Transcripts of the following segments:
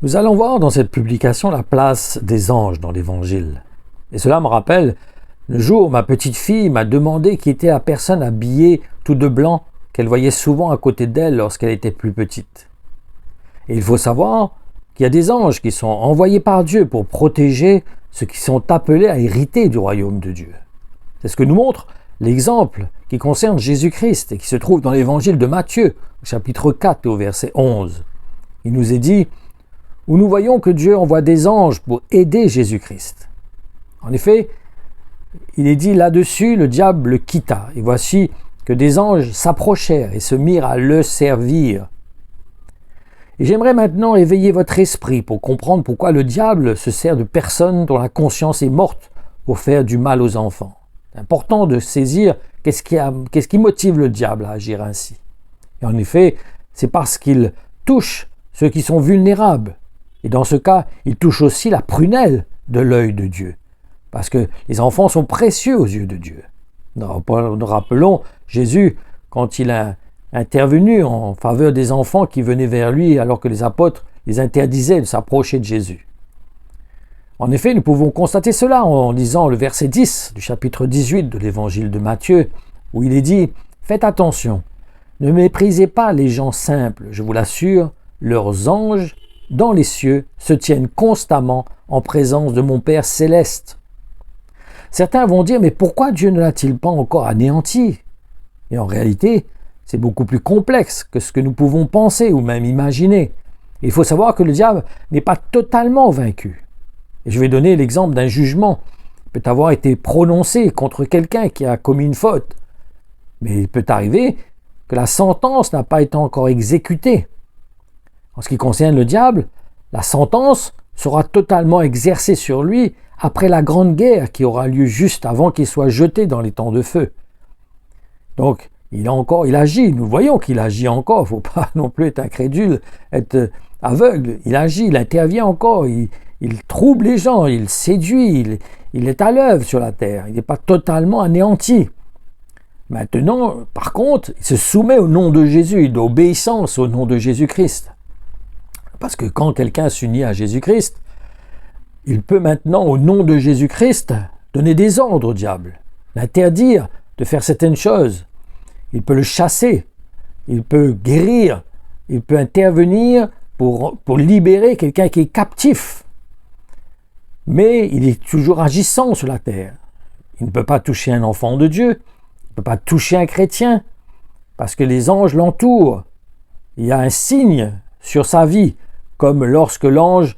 Nous allons voir dans cette publication la place des anges dans l'Évangile. Et cela me rappelle le jour où ma petite fille m'a demandé qui était la personne habillée tout de blanc qu'elle voyait souvent à côté d'elle lorsqu'elle était plus petite. Et il faut savoir qu'il y a des anges qui sont envoyés par Dieu pour protéger ceux qui sont appelés à hériter du royaume de Dieu. C'est ce que nous montre l'exemple qui concerne Jésus-Christ et qui se trouve dans l'Évangile de Matthieu, au chapitre 4 et au verset 11. Il nous est dit où nous voyons que Dieu envoie des anges pour aider Jésus-Christ. En effet, il est dit là-dessus, le diable le quitta. Et voici que des anges s'approchèrent et se mirent à le servir. Et j'aimerais maintenant éveiller votre esprit pour comprendre pourquoi le diable se sert de personnes dont la conscience est morte pour faire du mal aux enfants. C'est important de saisir qu'est-ce qui motive le diable à agir ainsi. Et en effet, c'est parce qu'il touche ceux qui sont vulnérables. Et dans ce cas, il touche aussi la prunelle de l'œil de Dieu. Parce que les enfants sont précieux aux yeux de Dieu. Nous rappelons Jésus quand il a intervenu en faveur des enfants qui venaient vers lui alors que les apôtres les interdisaient de s'approcher de Jésus. En effet, nous pouvons constater cela en lisant le verset 10 du chapitre 18 de l'Évangile de Matthieu, où il est dit « Faites attention, ne méprisez pas les gens simples, je vous l'assure, leurs anges dans les cieux se tiennent constamment en présence de mon Père céleste. » Certains vont dire « Mais pourquoi Dieu ne l'a-t-il pas encore anéanti ?» Et en réalité, c'est beaucoup plus complexe que ce que nous pouvons penser ou même imaginer. Il faut savoir que le diable n'est pas totalement vaincu. Et je vais donner l'exemple d'un jugement qui peut avoir été prononcé contre quelqu'un qui a commis une faute. Mais il peut arriver que la sentence n'a pas été encore exécutée. En ce qui concerne le diable, la sentence sera totalement exercée sur lui après la grande guerre qui aura lieu juste avant qu'il soit jeté dans les temps de feu. Donc, il agit, nous voyons qu'il agit encore, il ne faut pas non plus être incrédule, être aveugle, il agit, il intervient encore, il trouble les gens, il séduit, il est à l'œuvre sur la terre, il n'est pas totalement anéanti. Maintenant, par contre, il se soumet au nom de Jésus, d'obéissance au nom de Jésus-Christ. Parce que quand quelqu'un s'unit à Jésus-Christ, il peut maintenant, au nom de Jésus-Christ, donner des ordres au diable, l'interdire de faire certaines choses. Il peut le chasser, il peut guérir, il peut intervenir pour libérer quelqu'un qui est captif. Mais il est toujours agissant sur la terre. Il ne peut pas toucher un enfant de Dieu, il ne peut pas toucher un chrétien, parce que les anges l'entourent. Il y a un signe sur sa vie, comme lorsque l'ange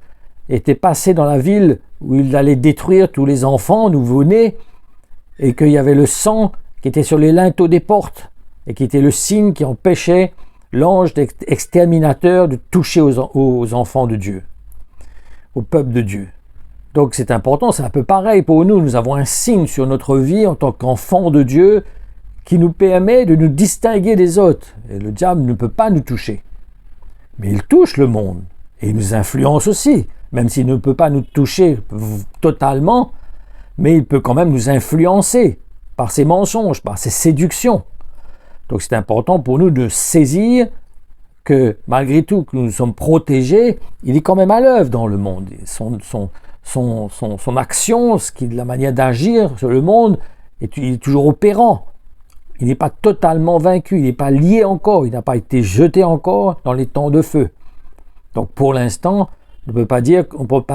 était passé dans la ville où il allait détruire tous les enfants nouveau-nés, et qu'il y avait le sang qui était sur les linteaux des portes, et qui était le signe qui empêchait l'ange exterminateur de toucher aux enfants de Dieu, au peuple de Dieu. Donc c'est important, c'est un peu pareil pour nous. Nous avons un signe sur notre vie en tant qu'enfants de Dieu qui nous permet de nous distinguer des autres. Et le diable ne peut pas nous toucher. Mais il touche le monde et il nous influence aussi, même s'il ne peut pas nous toucher totalement, mais il peut quand même nous influencer par ses mensonges, par ses séductions. Donc c'est important pour nous de saisir que malgré tout que nous sommes protégés, il est quand même à l'œuvre dans le monde. Son action, la manière d'agir sur le monde, il est toujours opérant. Il n'est pas totalement vaincu, il n'est pas lié encore, il n'a pas été jeté encore dans les temps de feu. Donc pour l'instant, on ne peut pas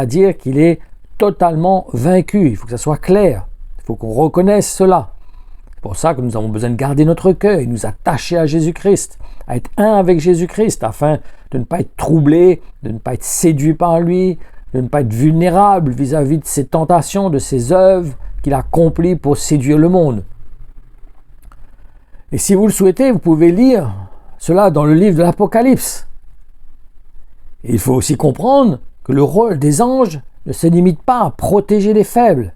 dire qu'il est totalement vaincu. Il faut que ça soit clair. Il faut qu'on reconnaisse cela. C'est pour ça que nous avons besoin de garder notre cœur et nous attacher à Jésus-Christ, à être un avec Jésus-Christ, afin de ne pas être troublé, de ne pas être séduit par lui, de ne pas être vulnérable vis-à-vis de ses tentations, de ses œuvres qu'il accomplit pour séduire le monde. Et si vous le souhaitez, vous pouvez lire cela dans le livre de l'Apocalypse. Et il faut aussi comprendre que le rôle des anges ne se limite pas à protéger les faibles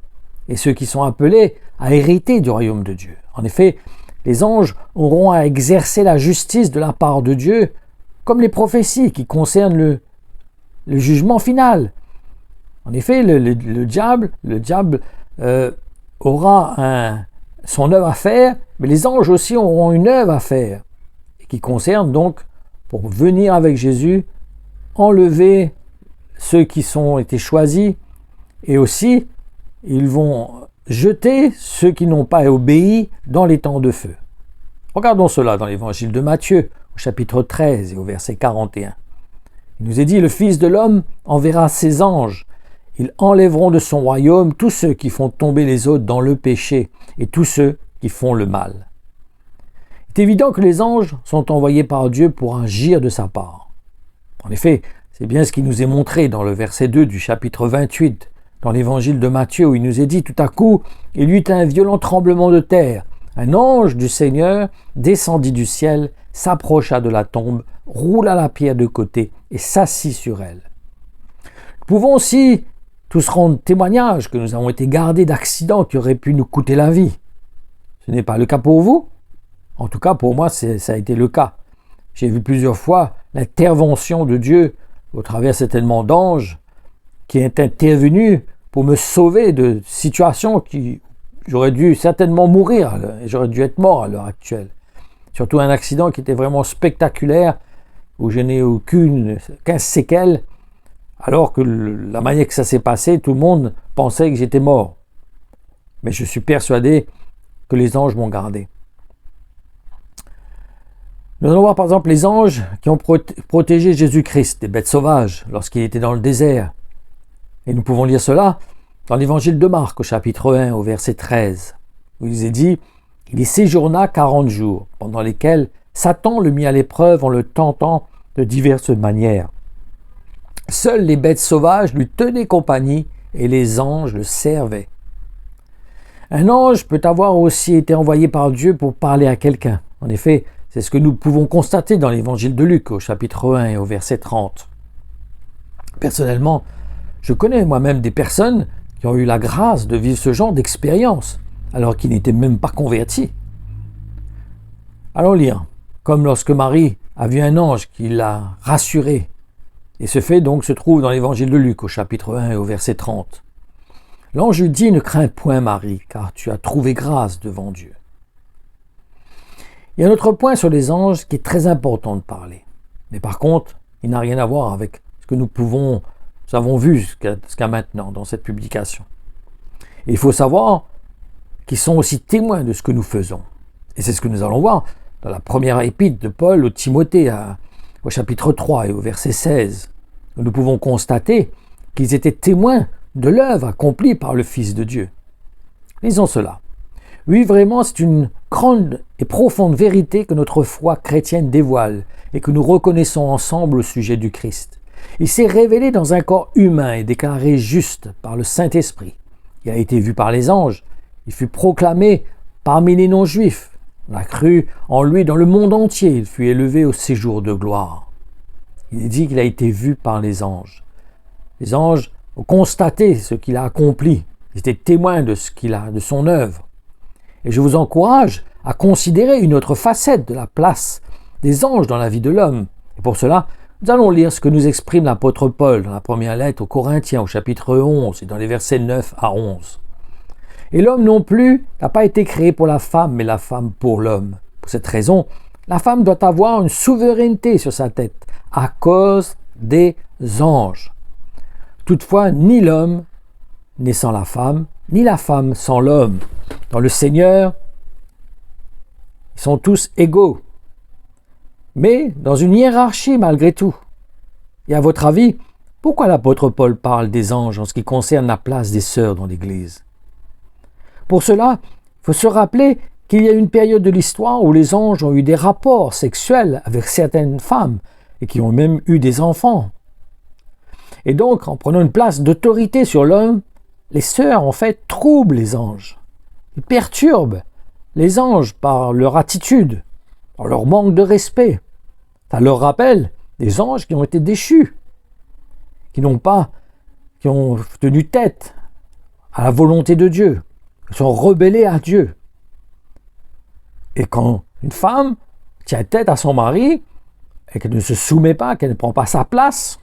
et ceux qui sont appelés à hériter du royaume de Dieu. En effet, les anges auront à exercer la justice de la part de Dieu, comme les prophéties qui concernent le jugement final. En effet, le diable aura son œuvre à faire, mais les anges aussi auront une œuvre à faire, et qui concerne donc, pour venir avec Jésus, enlever ceux qui ont été choisis, et aussi ils vont jeter ceux qui n'ont pas obéi dans les temps de feu. Regardons cela dans l'évangile de Matthieu, au chapitre 13 et au verset 41. Il nous est dit, le Fils de l'homme enverra ses anges. Ils enlèveront de son royaume tous ceux qui font tomber les autres dans le péché et tous ceux qui font le mal. Il est évident que les anges sont envoyés par Dieu pour agir de sa part. En effet, c'est bien ce qui nous est montré dans le verset 2 du chapitre 28, dans l'évangile de Matthieu, où il nous est dit, tout à coup, il y eut un violent tremblement de terre. Un ange du Seigneur descendit du ciel, s'approcha de la tombe, roula la pierre de côté et s'assit sur elle. Nous pouvons aussi tous rendre témoignage que nous avons été gardés d'accidents qui auraient pu nous coûter la vie. Ce n'est pas le cas pour vous? En tout cas, pour moi, ça a été le cas. J'ai vu plusieurs fois l'intervention de Dieu au travers certainement d'anges qui est intervenu pour me sauver de situations qui j'aurais dû certainement mourir et j'aurais dû être mort à l'heure actuelle. Surtout un accident qui était vraiment spectaculaire où je n'ai aucune 15 séquelles alors que la manière que ça s'est passé, tout le monde pensait que j'étais mort. Mais je suis persuadé que les anges m'ont gardé. Nous allons voir par exemple les anges qui ont protégé Jésus-Christ des bêtes sauvages lorsqu'il était dans le désert. Et nous pouvons lire cela dans l'évangile de Marc au chapitre 1 au verset 13, où il est dit « Il y séjourna 40 jours, pendant lesquels Satan le mit à l'épreuve en le tentant de diverses manières. Seules les bêtes sauvages lui tenaient compagnie et les anges le servaient. » Un ange peut avoir aussi été envoyé par Dieu pour parler à quelqu'un. En effet, c'est ce que nous pouvons constater dans l'évangile de Luc au chapitre 1 et au verset 30. Personnellement, je connais moi-même des personnes qui ont eu la grâce de vivre ce genre d'expérience, alors qu'ils n'étaient même pas convertis. Allons lire, comme lorsque Marie a vu un ange qui l'a rassurée. Et ce fait donc se trouve dans l'évangile de Luc au chapitre 1 et au verset 30. L'ange lui dit « Ne crains point Marie, car tu as trouvé grâce devant Dieu. » Il y a un autre point sur les anges qui est très important de parler. Mais par contre, il n'a rien à voir avec ce que nous avons vu jusqu'à maintenant dans cette publication. Et il faut savoir qu'ils sont aussi témoins de ce que nous faisons. Et c'est ce que nous allons voir dans la première épître de Paul au Timothée au chapitre 3 et au verset 16. Nous pouvons constater qu'ils étaient témoins de l'œuvre accomplie par le Fils de Dieu. Lisons cela. Oui, vraiment, c'est une grande et profonde vérité que notre foi chrétienne dévoile et que nous reconnaissons ensemble au sujet du Christ. Il s'est révélé dans un corps humain et déclaré juste par le Saint-Esprit. Il a été vu par les anges. Il fut proclamé parmi les non-juifs. On a cru en lui dans le monde entier. Il fut élevé au séjour de gloire. Il est dit qu'il a été vu par les anges. Les anges ont constaté ce qu'il a accompli. Ils étaient témoins de son œuvre. Et je vous encourage à considérer une autre facette de la place des anges dans la vie de l'homme. Et pour cela, nous allons lire ce que nous exprime l'apôtre Paul dans la première lettre aux Corinthiens au chapitre 11 et dans les versets 9 à 11. Et l'homme non plus n'a pas été créé pour la femme, mais la femme pour l'homme. Pour cette raison, la femme doit avoir une souveraineté sur sa tête à cause des anges. Toutefois, ni l'homme n'est sans la femme, ni la femme sans l'homme. Dans le Seigneur, ils sont tous égaux, mais dans une hiérarchie malgré tout. Et à votre avis, pourquoi l'apôtre Paul parle des anges en ce qui concerne la place des sœurs dans l'Église? Pour cela, il faut se rappeler qu'il y a une période de l'histoire où les anges ont eu des rapports sexuels avec certaines femmes et qui ont même eu des enfants. Et donc, en prenant une place d'autorité sur l'homme, les sœurs, en fait, troublent les anges. Ils perturbent les anges par leur attitude, par leur manque de respect. Ça leur rappelle des anges qui ont été déchus, qui ont tenu tête à la volonté de Dieu, qui sont rebellés à Dieu. Et quand une femme tient tête à son mari et qu'elle ne se soumet pas, qu'elle ne prend pas sa place,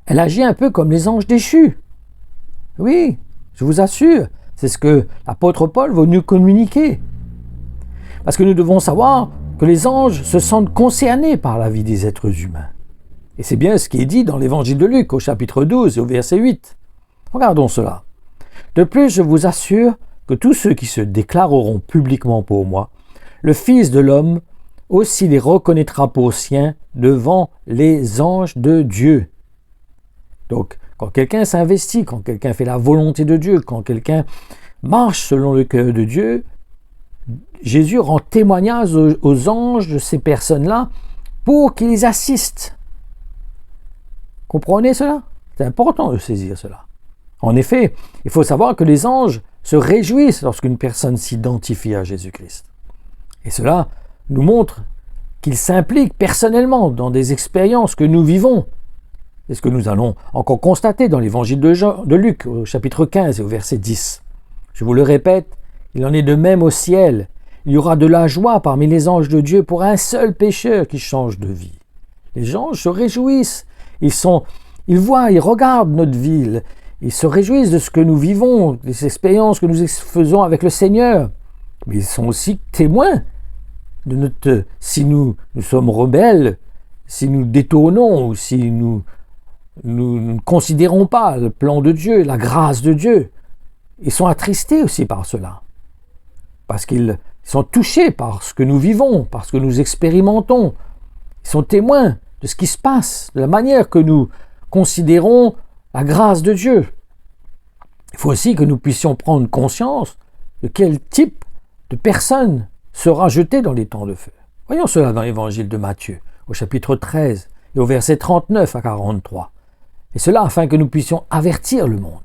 elle agit un peu comme les anges déchus. Oui, je vous assure, c'est ce que l'apôtre Paul veut nous communiquer. Parce que nous devons savoir que les anges se sentent concernés par la vie des êtres humains. Et c'est bien ce qui est dit dans l'évangile de Luc, au chapitre 12 et au verset 8. Regardons cela. De plus, je vous assure que tous ceux qui se déclareront publiquement pour moi, le Fils de l'homme aussi les reconnaîtra pour siens devant les anges de Dieu. Donc, quand quelqu'un s'investit, quand quelqu'un fait la volonté de Dieu, quand quelqu'un marche selon le cœur de Dieu, Jésus rend témoignage aux anges de ces personnes-là pour qu'ils les assistent. Comprenez cela? C'est important de saisir cela. En effet, il faut savoir que les anges se réjouissent lorsqu'une personne s'identifie à Jésus-Christ. Et cela nous montre qu'ils s'impliquent personnellement dans des expériences que nous vivons. C'est ce que nous allons encore constater dans l'évangile de Luc, au chapitre 15 et au verset 10. Je vous le répète, il en est de même au ciel. Il y aura de la joie parmi les anges de Dieu pour un seul pécheur qui change de vie. Les anges se réjouissent. Ils voient, ils regardent notre vie. Ils se réjouissent de ce que nous vivons, des expériences que nous faisons avec le Seigneur. Mais ils sont aussi témoins de si nous sommes rebelles, si nous détournons, ou si nous ne considérons pas le plan de Dieu, la grâce de Dieu. Ils sont attristés aussi par cela. Parce qu'ils sont touchés par ce que nous vivons, par ce que nous expérimentons. Ils sont témoins de ce qui se passe, de la manière que nous considérons la grâce de Dieu. Il faut aussi que nous puissions prendre conscience de quel type de personne sera jeté dans les temps de feu. Voyons cela dans l'évangile de Matthieu, au chapitre 13 et au verset 39 à 43. Et cela afin que nous puissions avertir le monde.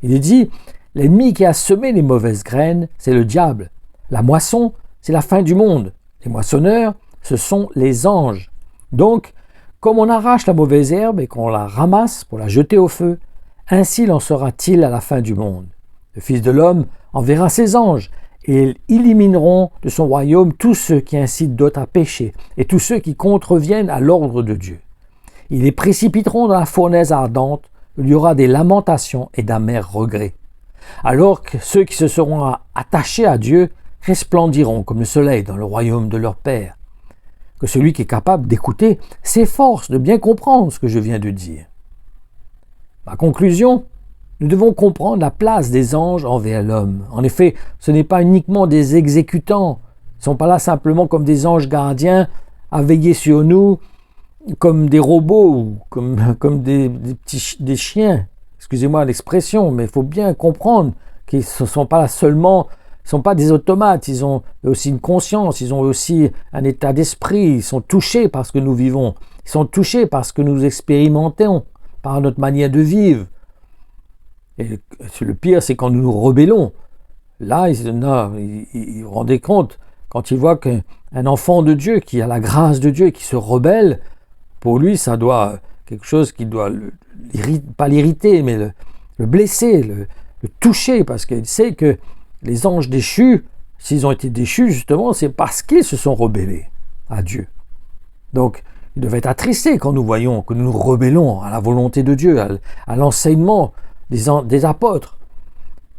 Il est dit, l'ennemi qui a semé les mauvaises graines, c'est le diable. La moisson, c'est la fin du monde. Les moissonneurs, ce sont les anges. Donc, comme on arrache la mauvaise herbe et qu'on la ramasse pour la jeter au feu, ainsi l'en sera-t-il à la fin du monde. Le Fils de l'homme enverra ses anges, et ils élimineront de son royaume tous ceux qui incitent d'autres à pécher, et tous ceux qui contreviennent à l'ordre de Dieu. Ils les précipiteront dans la fournaise ardente, où il y aura des lamentations et d'amers regrets. Alors que ceux qui se seront attachés à Dieu resplendiront comme le soleil dans le royaume de leur Père. Que celui qui est capable d'écouter s'efforce de bien comprendre ce que je viens de dire. Ma conclusion, nous devons comprendre la place des anges envers l'homme. En effet, ce n'est pas uniquement des exécutants. Ils ne sont pas là simplement comme des anges gardiens à veiller sur nous, comme des robots ou comme des chiens. Excusez-moi l'expression, mais il faut bien comprendre qu'ils ne sont pas là seulement. Ils ne sont pas des automates, ils ont aussi une conscience, ils ont aussi un état d'esprit, ils sont touchés par ce que nous vivons, ils sont touchés par ce que nous expérimentons, par notre manière de vivre. Et le pire, c'est quand nous nous rebellons. Là, ils vous rendez compte, quand ils voient qu'un enfant de Dieu, qui a la grâce de Dieu et qui se rebelle, pour lui, ça doit quelque chose qui doit pas l'irriter, mais le blesser, le toucher, parce qu'il sait que les anges déchus, s'ils ont été déchus, justement, c'est parce qu'ils se sont rebellés à Dieu. Donc, ils devaient être attristés quand nous voyons que nous nous rebellons à la volonté de Dieu, à l'enseignement des apôtres.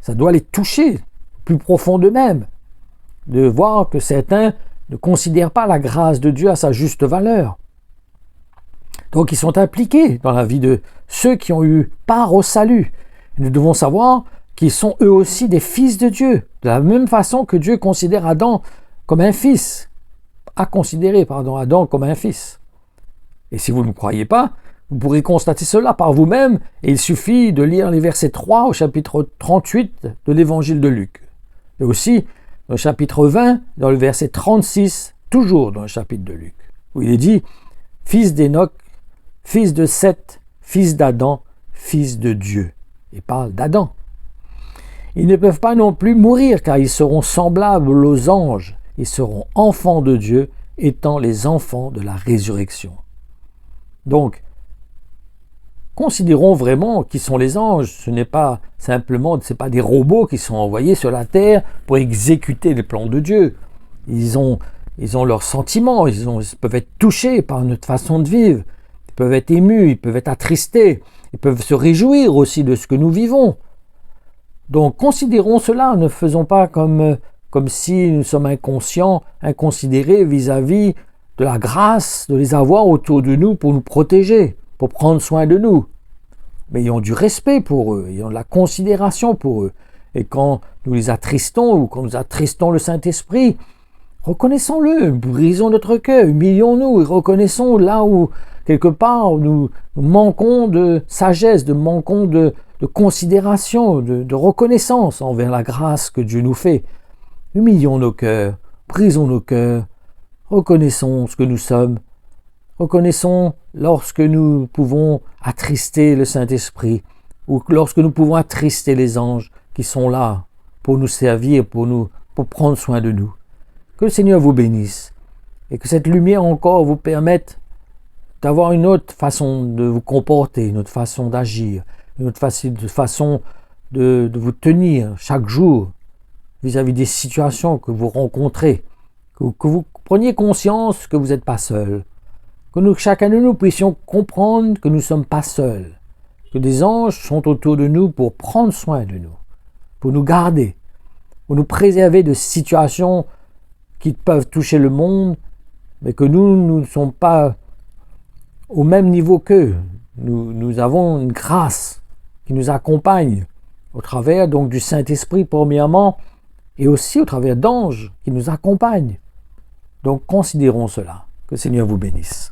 Ça doit les toucher plus profond d'eux-mêmes, de voir que certains ne considèrent pas la grâce de Dieu à sa juste valeur. Donc, ils sont impliqués dans la vie de ceux qui ont eu part au salut. Nous devons savoir qu'ils sont eux aussi des fils de Dieu, de la même façon que Dieu considère Adam comme un fils, a considéré Adam comme un fils. Et si vous ne me croyez pas, vous pourrez constater cela par vous-même, et il suffit de lire les versets 3 au chapitre 38 de l'évangile de Luc. Et aussi, dans le chapitre 20, dans le verset 36, toujours dans le chapitre de Luc, où il est dit « Fils d'Enoch, fils de Seth, fils d'Adam, fils de Dieu ». Il parle d'Adam. Ils ne peuvent pas non plus mourir, car ils seront semblables aux anges. Ils seront enfants de Dieu, étant les enfants de la résurrection. Donc, considérons vraiment qui sont les anges. Ce n'est pas simplement, pas des robots qui sont envoyés sur la terre pour exécuter les plans de Dieu. Ils ont leurs sentiments, ils peuvent être touchés par notre façon de vivre. Ils peuvent être émus, ils peuvent être attristés, ils peuvent se réjouir aussi de ce que nous vivons. Donc, considérons cela, ne faisons pas comme si nous sommes inconscients, inconsidérés vis-à-vis de la grâce de les avoir autour de nous pour nous protéger, pour prendre soin de nous. Mais ayons du respect pour eux, ayons de la considération pour eux. Et quand nous les attristons ou quand nous attristons le Saint-Esprit, reconnaissons-le, brisons notre cœur, humilions-nous et reconnaissons là où, quelque part, nous manquons de sagesse, manquons de considération, de reconnaissance envers la grâce que Dieu nous fait. Humilions nos cœurs, brisons nos cœurs, reconnaissons ce que nous sommes, reconnaissons lorsque nous pouvons attrister le Saint-Esprit ou lorsque nous pouvons attrister les anges qui sont là pour nous servir, pour prendre soin de nous. Que le Seigneur vous bénisse et que cette lumière encore vous permette d'avoir une autre façon de vous comporter, une autre façon d'agir, une autre façon de vous tenir chaque jour vis-à-vis des situations que vous rencontrez, que vous preniez conscience que vous n'êtes pas seul, que chacun de nous puissions comprendre que nous ne sommes pas seuls, que des anges sont autour de nous pour prendre soin de nous, pour nous garder, pour nous préserver de situations qui peuvent toucher le monde, mais que nous ne sommes pas au même niveau qu'eux. Nous avons une grâce qui nous accompagne au travers donc du Saint-Esprit premièrement, et aussi au travers d'anges qui nous accompagnent. Donc considérons cela. Que le Seigneur vous bénisse.